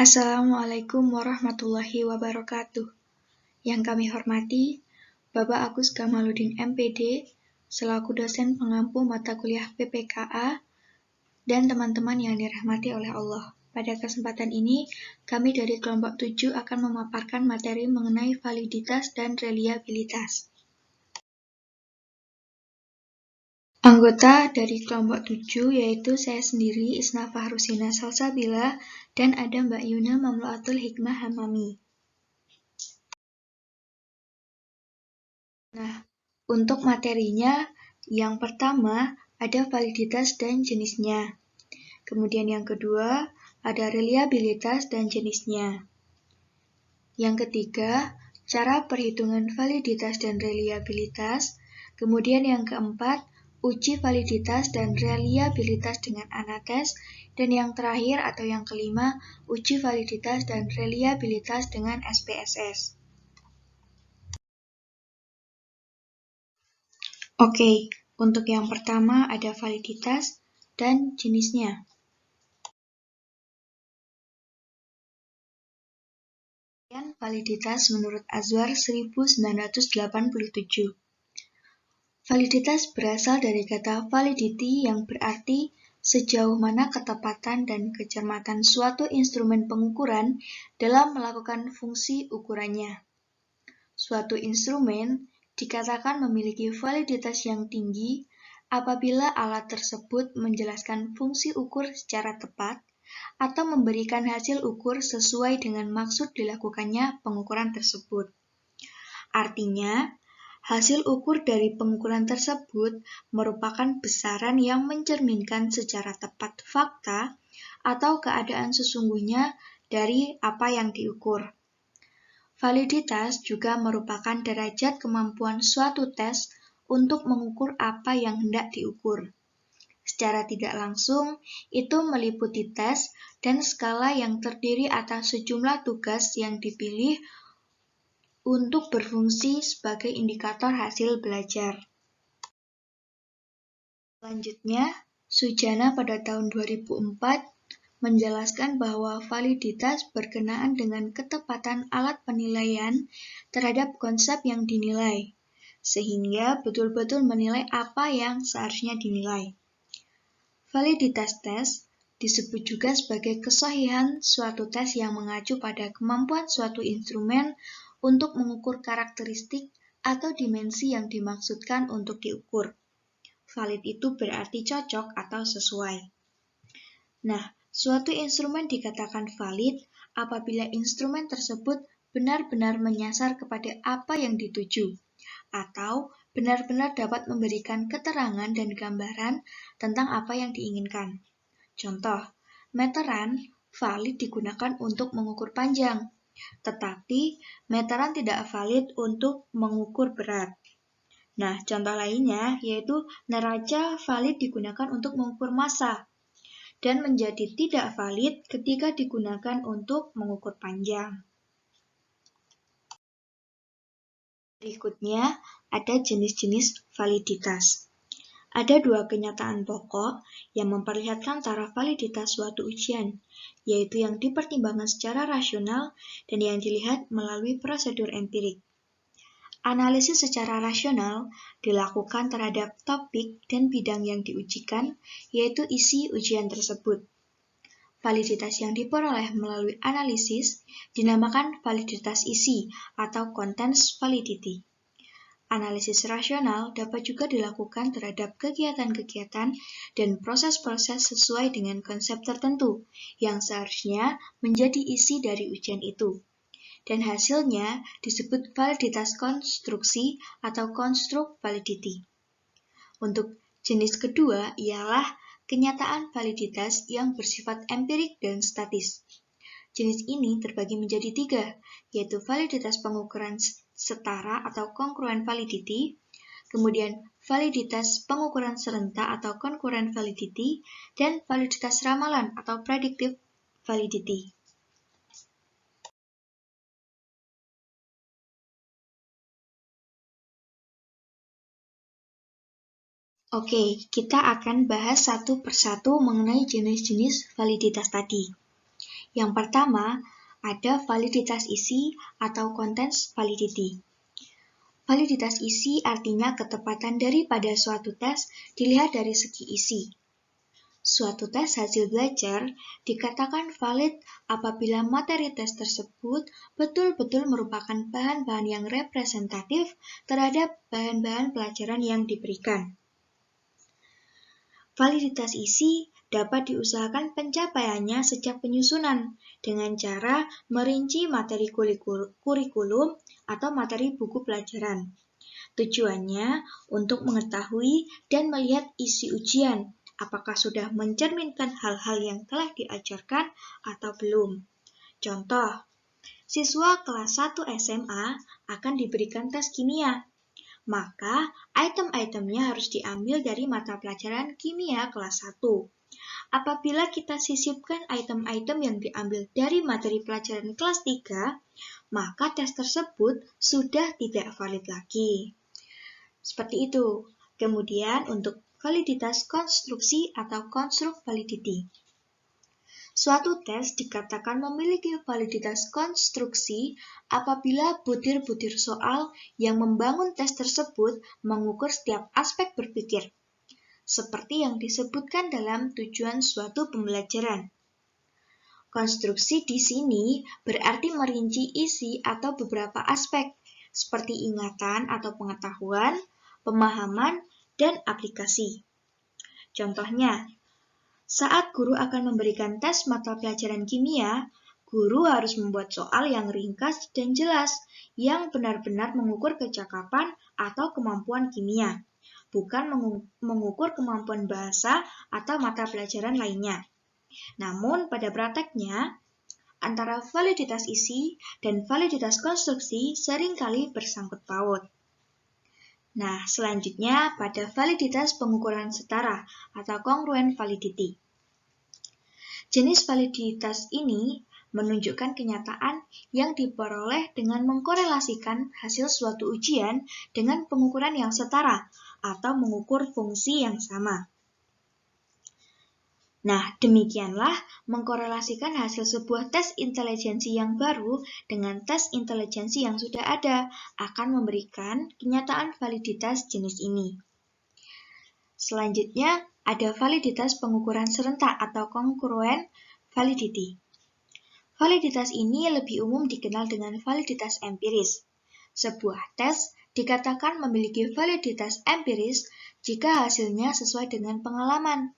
Assalamualaikum warahmatullahi wabarakatuh. Yang kami hormati, Bapak Agus Kamaludin MPD, selaku dosen pengampu mata kuliah PPKA, dan teman-teman yang dirahmati oleh Allah. Pada kesempatan ini, kami dari kelompok 7 akan memaparkan materi mengenai validitas dan reliabilitas. Anggota dari kelompok 7 yaitu saya sendiri, Isna Fahrusina Salsabila, dan ada Mbak Yuna Mamluatul Hikmah Hamami. Nah, untuk materinya, yang pertama ada validitas dan jenisnya. Kemudian yang kedua, ada reliabilitas dan jenisnya. Yang ketiga, cara perhitungan validitas dan reliabilitas. Kemudian yang keempat, uji validitas dan reliabilitas dengan anates. Dan yang terakhir atau yang kelima, uji validitas dan reliabilitas dengan SPSS. Oke, untuk yang pertama ada validitas dan jenisnya. Validitas menurut Azwar 1987. Validitas berasal dari kata validity yang berarti sejauh mana ketepatan dan kecermatan suatu instrumen pengukuran dalam melakukan fungsi ukurannya. Suatu instrumen dikatakan memiliki validitas yang tinggi apabila alat tersebut menjelaskan fungsi ukur secara tepat atau memberikan hasil ukur sesuai dengan maksud dilakukannya pengukuran tersebut. Artinya, hasil ukur dari pengukuran tersebut merupakan besaran yang mencerminkan secara tepat fakta atau keadaan sesungguhnya dari apa yang diukur. Validitas juga merupakan derajat kemampuan suatu tes untuk mengukur apa yang hendak diukur. Secara tidak langsung, itu meliputi tes dan skala yang terdiri atas sejumlah tugas yang dipilih untuk berfungsi sebagai indikator hasil belajar. Selanjutnya, Sujana pada tahun 2004 menjelaskan bahwa validitas berkenaan dengan ketepatan alat penilaian terhadap konsep yang dinilai, sehingga betul-betul menilai apa yang seharusnya dinilai. Validitas tes disebut juga sebagai kesahihan suatu tes yang mengacu pada kemampuan suatu instrumen untuk mengukur karakteristik atau dimensi yang dimaksudkan untuk diukur. Valid itu berarti cocok atau sesuai. Nah, suatu instrumen dikatakan valid apabila instrumen tersebut benar-benar menyasar kepada apa yang dituju, atau benar-benar dapat memberikan keterangan dan gambaran tentang apa yang diinginkan. Contoh, meteran valid digunakan untuk mengukur panjang, tetapi meteran tidak valid untuk mengukur berat. Nah, contoh lainnya yaitu neraca valid digunakan untuk mengukur massa, dan menjadi tidak valid ketika digunakan untuk mengukur panjang. Berikutnya, ada jenis-jenis validitas. Ada dua kenyataan pokok yang memperlihatkan taraf validitas suatu ujian, yaitu yang dipertimbangkan secara rasional dan yang dilihat melalui prosedur empirik. Analisis secara rasional dilakukan terhadap topik dan bidang yang diujikan, yaitu isi ujian tersebut. Validitas yang diperoleh melalui analisis dinamakan validitas isi atau contents validity. Analisis rasional dapat juga dilakukan terhadap kegiatan-kegiatan dan proses-proses sesuai dengan konsep tertentu yang seharusnya menjadi isi dari ujian itu. Dan hasilnya disebut validitas konstruksi atau construct validity. Untuk jenis kedua ialah kenyataan validitas yang bersifat empirik dan statis. Jenis ini terbagi menjadi tiga, yaitu validitas pengukuran setara atau congruent validity, kemudian validitas pengukuran serentak atau concurrent validity, dan validitas ramalan atau predictive validity. Oke, kita akan bahas satu persatu mengenai jenis-jenis validitas tadi. Yang pertama, ada validitas isi atau contents validity. Validitas isi artinya ketepatan daripada suatu tes dilihat dari segi isi. Suatu tes hasil belajar dikatakan valid apabila materi tes tersebut betul-betul merupakan bahan-bahan yang representatif terhadap bahan-bahan pelajaran yang diberikan. Validitas isi dapat diusahakan pencapaiannya sejak penyusunan dengan cara merinci materi kurikulum atau materi buku pelajaran. Tujuannya untuk mengetahui dan melihat isi ujian, apakah sudah mencerminkan hal-hal yang telah diajarkan atau belum. Contoh, siswa kelas 1 SMA akan diberikan tes kimia. Maka, item-itemnya harus diambil dari mata pelajaran kimia kelas 1. Apabila kita sisipkan item-item yang diambil dari materi pelajaran kelas 3, maka tes tersebut sudah tidak valid lagi. Seperti itu. Kemudian untuk validitas konstruksi atau construct validity. Suatu tes dikatakan memiliki validitas konstruksi apabila butir-butir soal yang membangun tes tersebut mengukur setiap aspek berpikir, seperti yang disebutkan dalam tujuan suatu pembelajaran. Konstruksi di sini berarti merinci isi atau beberapa aspek, seperti ingatan atau pengetahuan, pemahaman, dan aplikasi. Contohnya, saat guru akan memberikan tes mata pelajaran kimia, guru harus membuat soal yang ringkas dan jelas, yang benar-benar mengukur kecakapan atau kemampuan kimia, bukan mengukur kemampuan bahasa atau mata pelajaran lainnya. Namun, pada prakteknya, antara validitas isi dan validitas konstruksi seringkali bersangkut paut. Nah, selanjutnya pada validitas pengukuran setara atau congruent validity. Jenis validitas ini menunjukkan kenyataan yang diperoleh dengan mengkorelasikan hasil suatu ujian dengan pengukuran yang setara atau mengukur fungsi yang sama. Nah, demikianlah mengkorelasikan hasil sebuah tes intelijensi yang baru dengan tes intelijensi yang sudah ada akan memberikan kenyataan validitas jenis ini. Selanjutnya, ada validitas pengukuran serentak atau congruent validity. Validitas ini lebih umum dikenal dengan validitas empiris. Sebuah tes dikatakan memiliki validitas empiris jika hasilnya sesuai dengan pengalaman.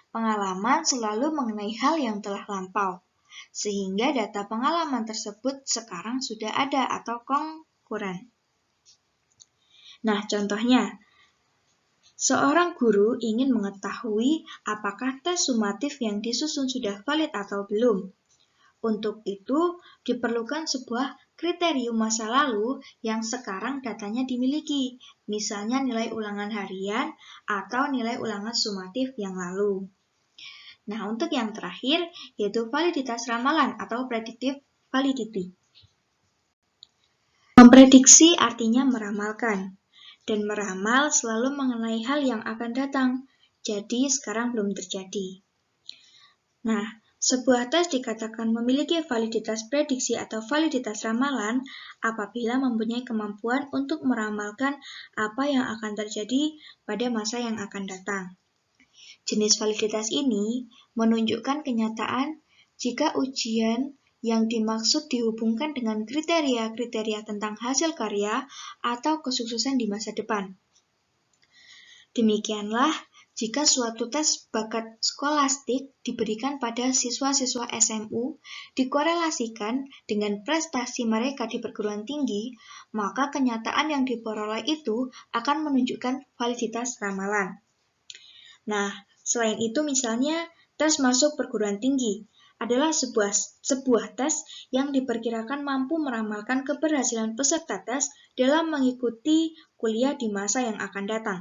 Pengalaman selalu mengenai hal yang telah lampau, sehingga data pengalaman tersebut sekarang sudah ada atau konkuren. Nah, contohnya, seorang guru ingin mengetahui apakah tes sumatif yang disusun sudah valid atau belum. Untuk itu, diperlukan sebuah kriterium masa lalu yang sekarang datanya dimiliki, misalnya nilai ulangan harian atau nilai ulangan sumatif yang lalu. Nah, untuk yang terakhir, yaitu validitas ramalan atau predictive validity. Memprediksi artinya meramalkan, dan meramal selalu mengenai hal yang akan datang, jadi sekarang belum terjadi. Nah, sebuah tes dikatakan memiliki validitas prediksi atau validitas ramalan apabila mempunyai kemampuan untuk meramalkan apa yang akan terjadi pada masa yang akan datang. Jenis validitas ini menunjukkan kenyataan jika ujian yang dimaksud dihubungkan dengan kriteria-kriteria tentang hasil karya atau kesuksesan di masa depan. Demikianlah, jika suatu tes bakat skolastik diberikan pada siswa-siswa SMU dikorelasikan dengan prestasi mereka di perguruan tinggi, maka kenyataan yang diperoleh itu akan menunjukkan validitas ramalan. Nah, selain itu misalnya tes masuk perguruan tinggi adalah sebuah tes yang diperkirakan mampu meramalkan keberhasilan peserta tes dalam mengikuti kuliah di masa yang akan datang.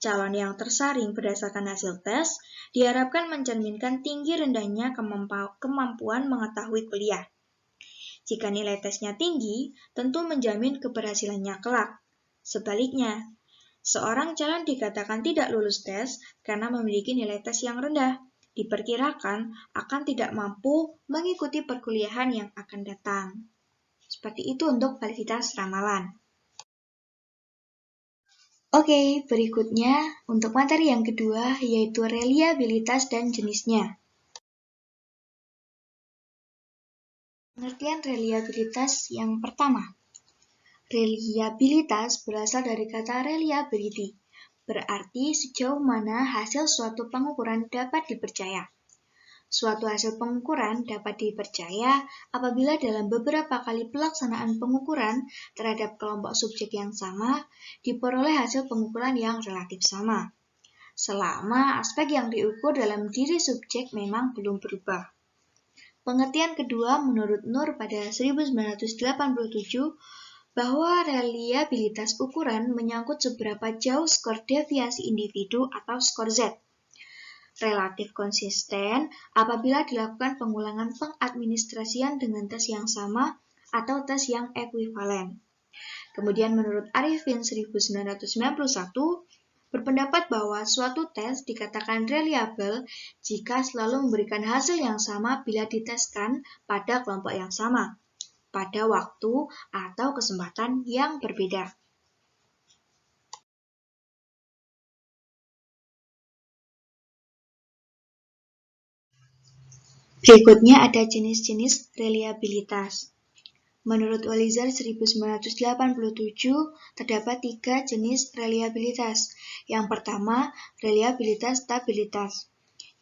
Calon yang tersaring berdasarkan hasil tes diharapkan mencerminkan tinggi rendahnya kemampuan mengetahui kuliah. Jika nilai tesnya tinggi, tentu menjamin keberhasilannya kelak. Sebaliknya, seorang calon dikatakan tidak lulus tes karena memiliki nilai tes yang rendah, diperkirakan akan tidak mampu mengikuti perkuliahan yang akan datang. Seperti itu untuk validitas ramalan. Oke, berikutnya untuk materi yang kedua yaitu reliabilitas dan jenisnya. Pengertian reliabilitas yang pertama. Reliabilitas berasal dari kata reliability, berarti sejauh mana hasil suatu pengukuran dapat dipercaya. Suatu hasil pengukuran dapat dipercaya apabila dalam beberapa kali pelaksanaan pengukuran terhadap kelompok subjek yang sama, diperoleh hasil pengukuran yang relatif sama, selama aspek yang diukur dalam diri subjek memang belum berubah. Pengertian kedua menurut Nur pada 1987, bahwa reliabilitas ukuran menyangkut seberapa jauh skor deviasi individu atau skor Z. Relatif konsisten apabila dilakukan pengulangan pengadministrasian dengan tes yang sama atau tes yang ekuivalen. Kemudian menurut Arifin 1991, berpendapat bahwa suatu tes dikatakan reliable jika selalu memberikan hasil yang sama bila diteskan pada kelompok yang sama, pada waktu atau kesempatan yang berbeda. Berikutnya ada jenis-jenis reliabilitas. Menurut Walizer 1987, terdapat 3 jenis reliabilitas. Yang pertama, reliabilitas stabilitas,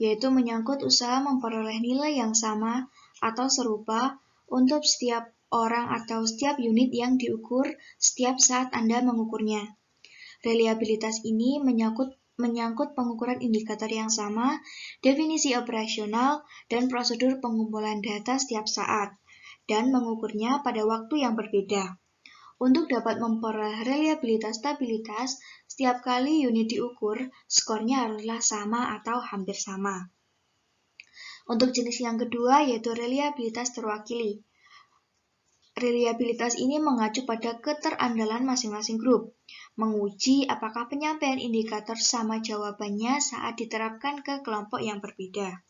yaitu menyangkut usaha memperoleh nilai yang sama atau serupa untuk setiap orang atau setiap unit yang diukur setiap saat Anda mengukurnya. Reliabilitas ini menyangkut pengukuran indikator yang sama, definisi operasional, dan prosedur pengumpulan data setiap saat, dan mengukurnya pada waktu yang berbeda. Untuk dapat memperoleh reliabilitas stabilitas, setiap kali unit diukur, skornya haruslah sama atau hampir sama. Untuk jenis yang kedua yaitu reliabilitas terwakili. Reliabilitas ini mengacu pada keterandalan masing-masing grup, menguji apakah penyampaian indikator sama jawabannya saat diterapkan ke kelompok yang berbeda.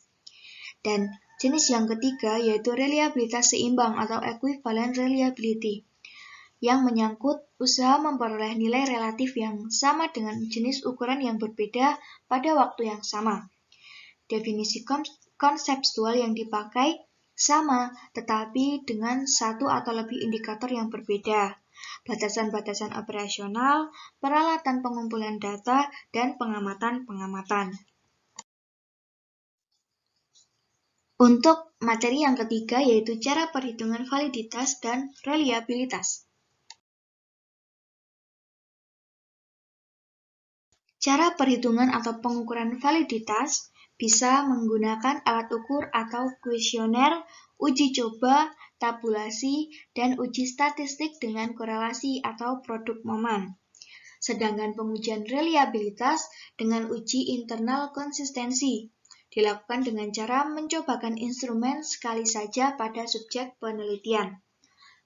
Dan jenis yang ketiga yaitu reliabilitas seimbang atau equivalent reliability, yang menyangkut usaha memperoleh nilai relatif yang sama dengan jenis ukuran yang berbeda pada waktu yang sama. Definisi konseptual yang dipakai sama, tetapi dengan satu atau lebih indikator yang berbeda, batasan-batasan operasional, peralatan pengumpulan data, dan pengamatan-pengamatan. Untuk materi yang ketiga yaitu cara perhitungan validitas dan reliabilitas. Cara perhitungan atau pengukuran validitas bisa menggunakan alat ukur atau kuesioner, uji coba, tabulasi, dan uji statistik dengan korelasi atau produk momen. Sedangkan pengujian reliabilitas dengan uji internal konsistensi dilakukan dengan cara mencobakan instrumen sekali saja pada subjek penelitian.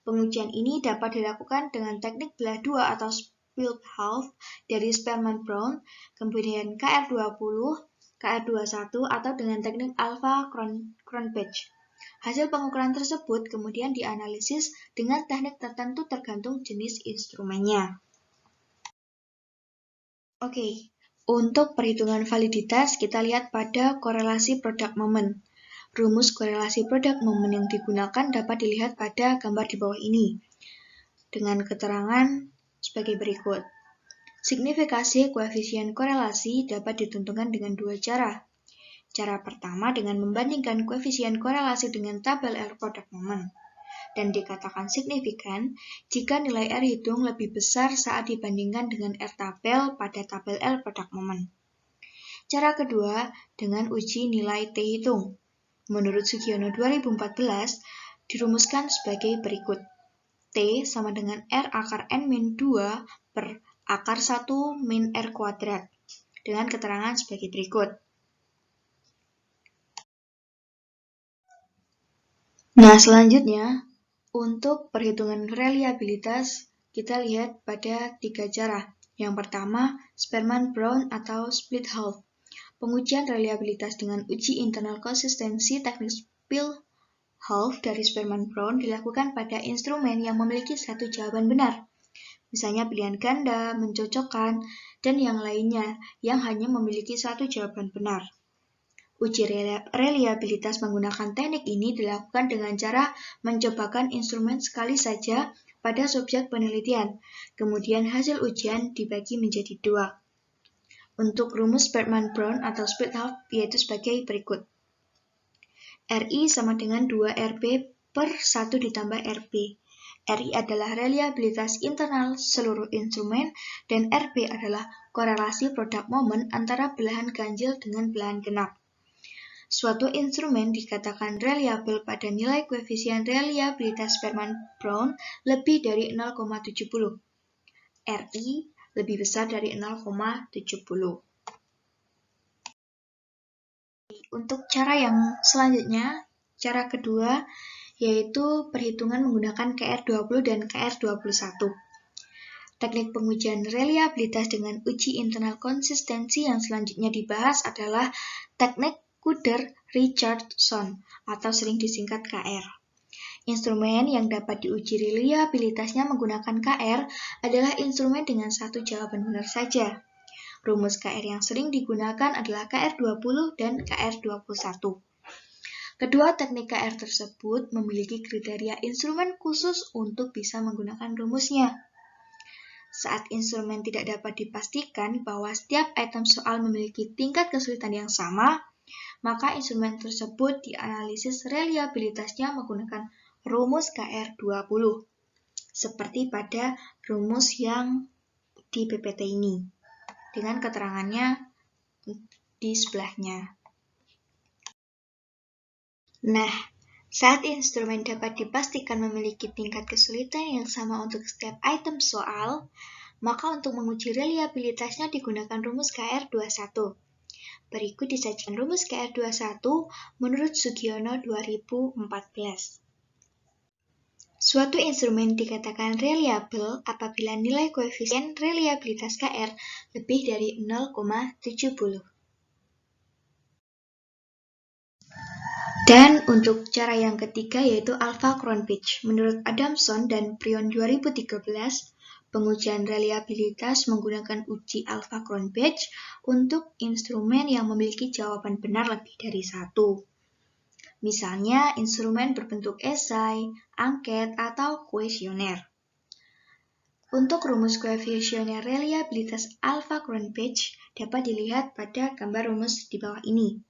Pengujian ini dapat dilakukan dengan teknik belah dua atau split half dari Spearman-Brown, kemudian KR20, KR21, atau dengan teknik Alpha-Cronpach. Hasil pengukuran tersebut kemudian dianalisis dengan teknik tertentu tergantung jenis instrumennya. Oke, untuk perhitungan validitas kita lihat pada korelasi product moment. Rumus korelasi product moment yang digunakan dapat dilihat pada gambar di bawah ini, dengan keterangan sebagai berikut. Signifikasi koefisien korelasi dapat ditentukan dengan dua cara. Cara pertama dengan membandingkan koefisien korelasi dengan tabel R product moment, dan dikatakan signifikan jika nilai R hitung lebih besar saat dibandingkan dengan R tabel pada tabel L product moment. Cara kedua dengan uji nilai T hitung. Menurut Sugiono 2014, dirumuskan sebagai berikut. T sama dengan R akar N-2 per akar 1 min R kuadrat, dengan keterangan sebagai berikut. Nah, selanjutnya, untuk perhitungan reliabilitas, kita lihat pada 3 cara. Yang pertama, Spearman-Brown atau split half. Pengujian reliabilitas dengan uji internal konsistensi teknik Spielhoff dari Sperman-Brown dilakukan pada instrumen yang memiliki satu jawaban benar, misalnya pilihan ganda, mencocokkan, dan yang lainnya yang hanya memiliki satu jawaban benar. Uji reliabilitas menggunakan teknik ini dilakukan dengan cara mencobakan instrumen sekali saja pada subjek penelitian, kemudian hasil ujian dibagi menjadi dua. Untuk rumus Sperman-Brown atau Spielhoff yaitu sebagai berikut. RI sama dengan 2RB per 1 ditambah RB. RI adalah reliabilitas internal seluruh instrumen dan RB adalah korelasi produk momen antara belahan ganjil dengan belahan genap. Suatu instrumen dikatakan reliable pada nilai koefisien reliabilitas Sperman-Brown lebih dari 0,70. RI lebih besar dari 0,70. Untuk cara yang selanjutnya, cara kedua yaitu perhitungan menggunakan KR20 dan KR21. Teknik pengujian reliabilitas dengan uji internal konsistensi yang selanjutnya dibahas adalah teknik Kuder-Richardson atau sering disingkat KR. Instrumen yang dapat diuji reliabilitasnya menggunakan KR adalah instrumen dengan satu jawaban benar saja. Rumus KR yang sering digunakan adalah KR20 dan KR21. Kedua teknik KR tersebut memiliki kriteria instrumen khusus untuk bisa menggunakan rumusnya. Saat instrumen tidak dapat dipastikan bahwa setiap item soal memiliki tingkat kesulitan yang sama, maka instrumen tersebut dianalisis reliabilitasnya menggunakan rumus KR20, seperti pada rumus yang di PPT ini, dengan keterangannya di sebelahnya. Nah, saat instrumen dapat dipastikan memiliki tingkat kesulitan yang sama untuk setiap item soal, maka untuk menguji reliabilitasnya digunakan rumus KR21. Berikut disajikan rumus KR21 menurut Sugiono 2014. Suatu instrumen dikatakan reliable apabila nilai koefisien reliabilitas KR lebih dari 0,70. Dan untuk cara yang ketiga yaitu alpha-Cronpich. Menurut Adamson dan Prion 2013, pengujian reliabilitas menggunakan uji alpha-Cronpich untuk instrumen yang memiliki jawaban benar lebih dari satu. Misalnya instrumen berbentuk esai, angket, atau kuesioner. Untuk rumus koefisien reliabilitas alpha-Cronpich dapat dilihat pada gambar rumus di bawah ini.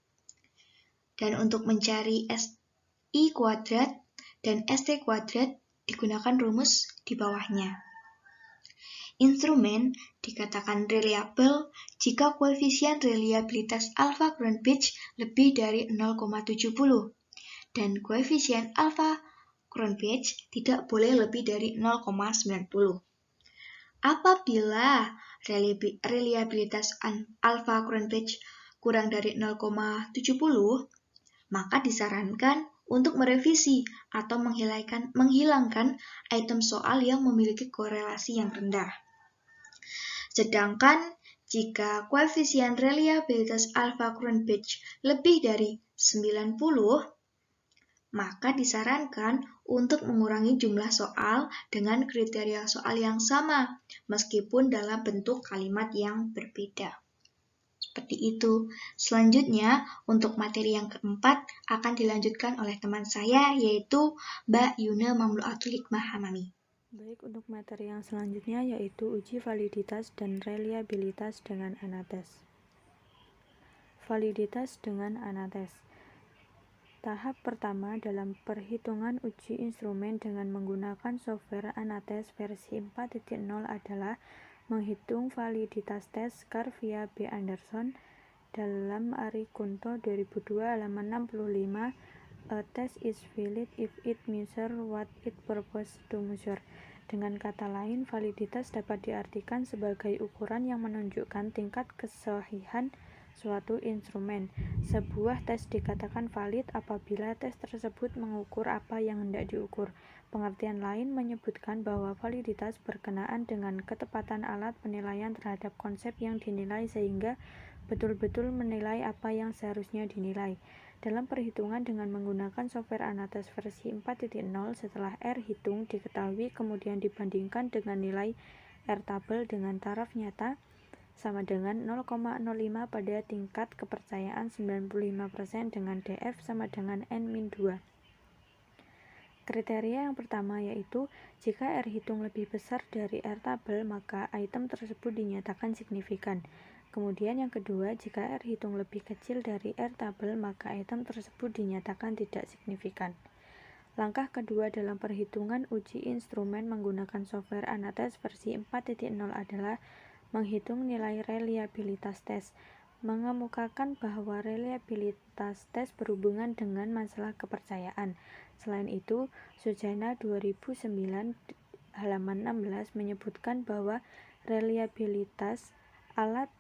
Dan untuk mencari SI kuadrat dan ST kuadrat digunakan rumus di bawahnya. Instrumen dikatakan reliable jika koefisien reliabilitas alpha-Cronpich lebih dari 0,70 dan koefisien alpha-Cronpich tidak boleh lebih dari 0,90. Apabila reliabilitas alpha-Cronpich kurang dari 0,70, maka disarankan untuk merevisi atau menghilangkan item soal yang memiliki korelasi yang rendah. Sedangkan jika koefisien reliabilitas alpha-Cronpich lebih dari 90, maka disarankan untuk mengurangi jumlah soal dengan kriteria soal yang sama, meskipun dalam bentuk kalimat yang berbeda. Seperti itu. Selanjutnya, untuk materi yang keempat akan dilanjutkan oleh teman saya, yaitu Mbak Yuna Mamluatul Hikmah Hamami. Baik, untuk materi yang selanjutnya yaitu uji validitas dan reliabilitas dengan anates. Validitas dengan anates. Tahap pertama dalam perhitungan uji instrumen dengan menggunakan software Anates versi 4.0 adalah menghitung validitas tes SCAR via B. Anderson dalam Ari Kunto 2002 halaman 65. A test is valid if it measures what it purposes to measure. Dengan kata lain, validitas dapat diartikan sebagai ukuran yang menunjukkan tingkat kesahihan suatu instrumen. Sebuah tes dikatakan valid apabila tes tersebut mengukur apa yang hendak diukur. Pengertian lain menyebutkan bahwa validitas berkenaan dengan ketepatan alat penilaian terhadap konsep yang dinilai sehingga betul-betul menilai apa yang seharusnya dinilai. Dalam perhitungan dengan menggunakan software Anates versi 4.0, setelah R hitung diketahui kemudian dibandingkan dengan nilai R tabel dengan taraf nyata sama dengan 0,05 pada tingkat kepercayaan 95% dengan DF sama dengan N-2. Kriteria yang pertama yaitu jika R hitung lebih besar dari R tabel maka item tersebut dinyatakan signifikan. Kemudian yang kedua, jika R hitung lebih kecil dari R tabel maka item tersebut dinyatakan tidak signifikan. Langkah kedua dalam perhitungan uji instrumen menggunakan software Anates versi 4.0 adalah menghitung nilai reliabilitas tes. Mengemukakan bahwa reliabilitas tes berhubungan dengan masalah kepercayaan. Selain itu, Sujana 2009 halaman 16 menyebutkan bahwa reliabilitas alat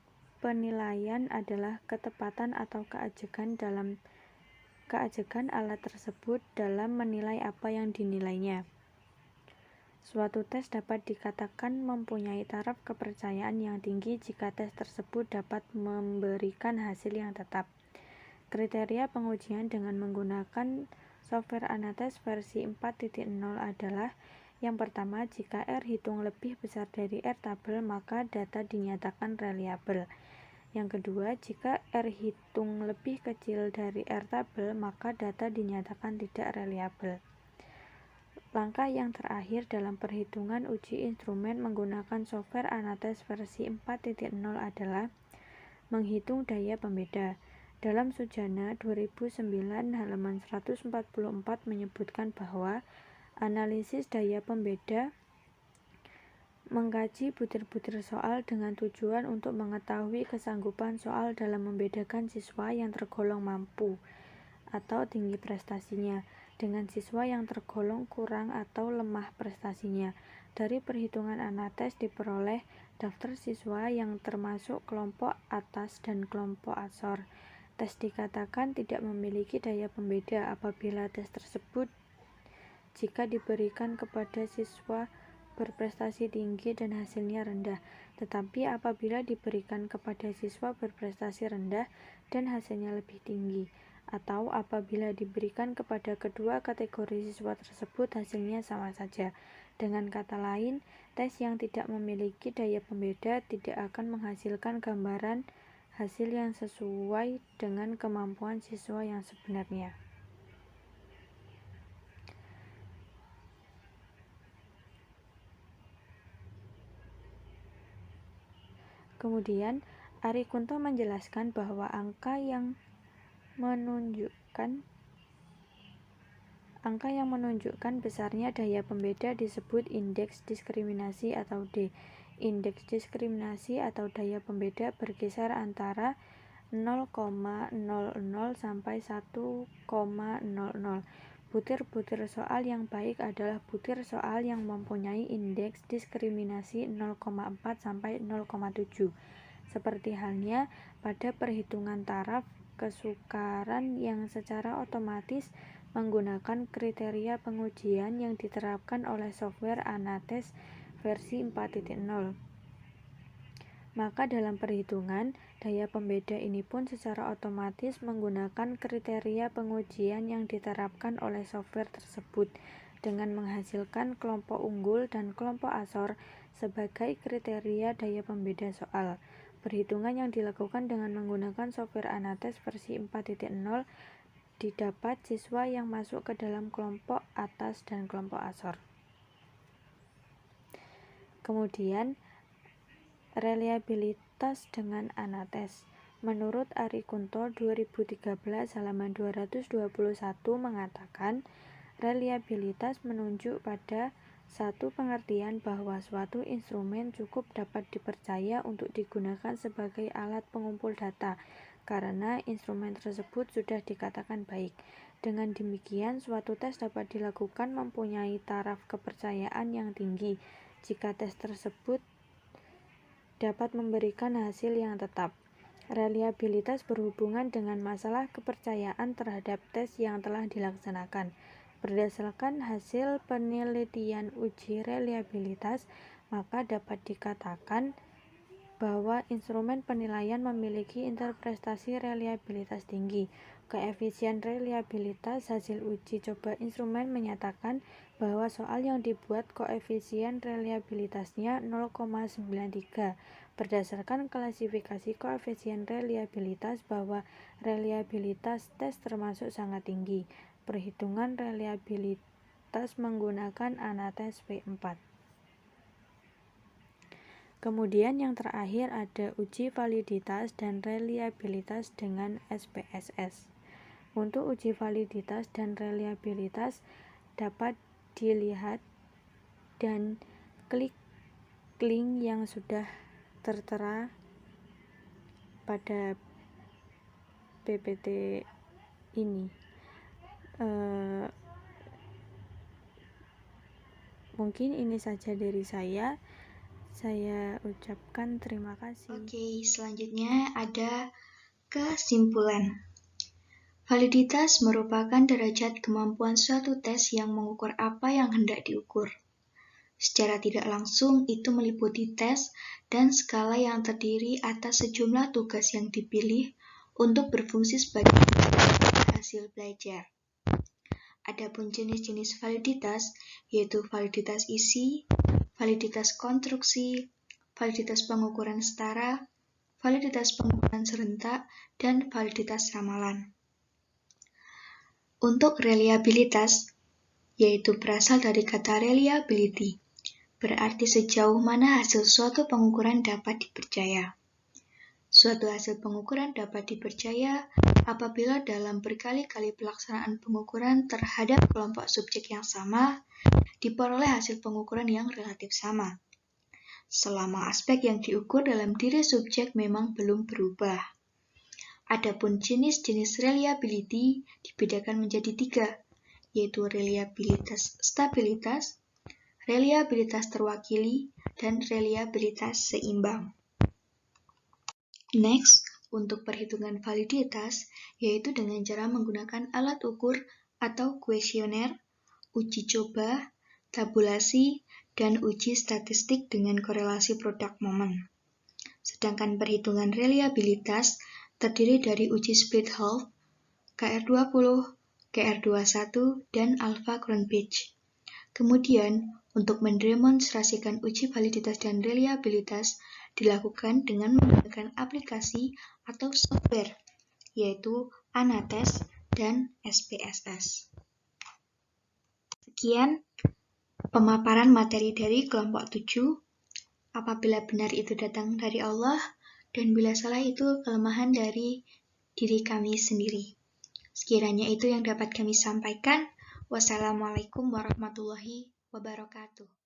penilaian adalah ketepatan atau keajegan alat tersebut dalam menilai apa yang dinilainya. Suatu tes dapat dikatakan mempunyai taraf kepercayaan yang tinggi jika tes tersebut dapat memberikan hasil yang tetap. Kriteria pengujian dengan menggunakan software Anates versi 4.0 adalah yang pertama, jika R hitung lebih besar dari R tabel maka data dinyatakan reliabel. Yang kedua, jika R hitung lebih kecil dari R tabel maka data dinyatakan tidak reliabel. Langkah yang terakhir dalam perhitungan uji instrumen menggunakan software Anates versi 4.0 adalah menghitung daya pembeda. Dalam Sujana 2009 halaman 144 menyebutkan bahwa analisis daya pembeda mengkaji butir-butir soal dengan tujuan untuk mengetahui kesanggupan soal dalam membedakan siswa yang tergolong mampu atau tinggi prestasinya dengan siswa yang tergolong kurang atau lemah prestasinya. Dari perhitungan Anates diperoleh daftar siswa yang termasuk kelompok atas dan kelompok asor. Tes dikatakan tidak memiliki daya pembeda apabila tes tersebut jika diberikan kepada siswa berprestasi tinggi dan hasilnya rendah, tetapi apabila diberikan kepada siswa berprestasi rendah dan hasilnya lebih tinggi, atau apabila diberikan kepada kedua kategori siswa tersebut hasilnya sama saja. Dengan kata lain, tes yang tidak memiliki daya pembeda tidak akan menghasilkan gambaran hasil yang sesuai dengan kemampuan siswa yang sebenarnya. Kemudian, Ari Kunto menjelaskan bahwa angka yang menunjukkan besarnya daya pembeda disebut indeks diskriminasi atau D. Indeks diskriminasi atau daya pembeda berkisar antara 0,00 sampai 1,00. Butir-butir soal yang baik adalah butir soal yang mempunyai indeks diskriminasi 0,4 sampai 0,7. Seperti halnya pada perhitungan taraf kesukaran yang secara otomatis menggunakan kriteria pengujian yang diterapkan oleh software Anates versi 4.0. Maka dalam perhitungan, daya pembeda ini pun secara otomatis menggunakan kriteria pengujian yang diterapkan oleh software tersebut dengan menghasilkan kelompok unggul dan kelompok asor sebagai kriteria daya pembeda soal. Perhitungan yang dilakukan dengan menggunakan software Anates versi 4.0 didapat siswa yang masuk ke dalam kelompok atas dan kelompok asor. Kemudian, reliabilitas dengan Anates. Menurut Ari Kunto 2013 halaman 221 mengatakan, reliabilitas menunjuk pada satu pengertian bahwa suatu instrumen cukup dapat dipercaya untuk digunakan sebagai alat pengumpul data karena instrumen tersebut sudah dikatakan baik. Dengan demikian, suatu tes dapat dilakukan mempunyai taraf kepercayaan yang tinggi jika tes tersebut dapat memberikan hasil yang tetap. Reliabilitas berhubungan dengan masalah kepercayaan terhadap tes yang telah dilaksanakan. Berdasarkan hasil penelitian uji reliabilitas, maka dapat dikatakan bahwa instrumen penilaian memiliki interpretasi reliabilitas tinggi. Koefisien reliabilitas hasil uji coba instrumen menyatakan bahwa soal yang dibuat koefisien reliabilitasnya 0,93. Berdasarkan klasifikasi koefisien reliabilitas bahwa reliabilitas tes termasuk sangat tinggi. Perhitungan reliabilitas menggunakan ANATES V4. Kemudian yang terakhir ada uji validitas dan reliabilitas dengan SPSS. Untuk uji validitas dan reliabilitas dapat dilihat dan klik link yang sudah tertera pada PPT ini. Mungkin ini saja dari saya. Saya ucapkan terima kasih. Oke, selanjutnya ada kesimpulan. Validitas merupakan derajat kemampuan suatu tes yang mengukur apa yang hendak diukur. Secara tidak langsung, itu meliputi tes dan skala yang terdiri atas sejumlah tugas yang dipilih untuk berfungsi sebagai hasil belajar. Adapun jenis-jenis validitas, yaitu validitas isi, validitas konstruksi, validitas pengukuran setara, validitas pengukuran serentak, dan validitas ramalan. Untuk reliabilitas, yaitu berasal dari kata reliability, berarti sejauh mana hasil suatu pengukuran dapat dipercaya. Suatu hasil pengukuran dapat dipercaya apabila dalam berkali-kali pelaksanaan pengukuran terhadap kelompok subjek yang sama, diperoleh hasil pengukuran yang relatif sama, selama aspek yang diukur dalam diri subjek memang belum berubah. Adapun jenis-jenis reliability dibedakan menjadi 3, yaitu reliabilitas stabilitas, reliabilitas terwakili, dan reliabilitas seimbang. Next, untuk perhitungan validitas, yaitu dengan cara menggunakan alat ukur atau kuesioner, uji coba, tabulasi, dan uji statistik dengan korelasi produk momen. Sedangkan perhitungan reliabilitas terdiri dari uji split half, KR20, KR21, dan alpha Cronbridge. Kemudian, untuk mendemonstrasikan uji validitas dan reliabilitas dilakukan dengan menggunakan aplikasi atau software, yaitu ANATES dan SPSS. Sekian pemaparan materi dari kelompok 7. Apabila benar itu datang dari Allah, dan bila salah itu kelemahan dari diri kami sendiri. Sekiranya itu yang dapat kami sampaikan. Wassalamualaikum warahmatullahi wabarakatuh.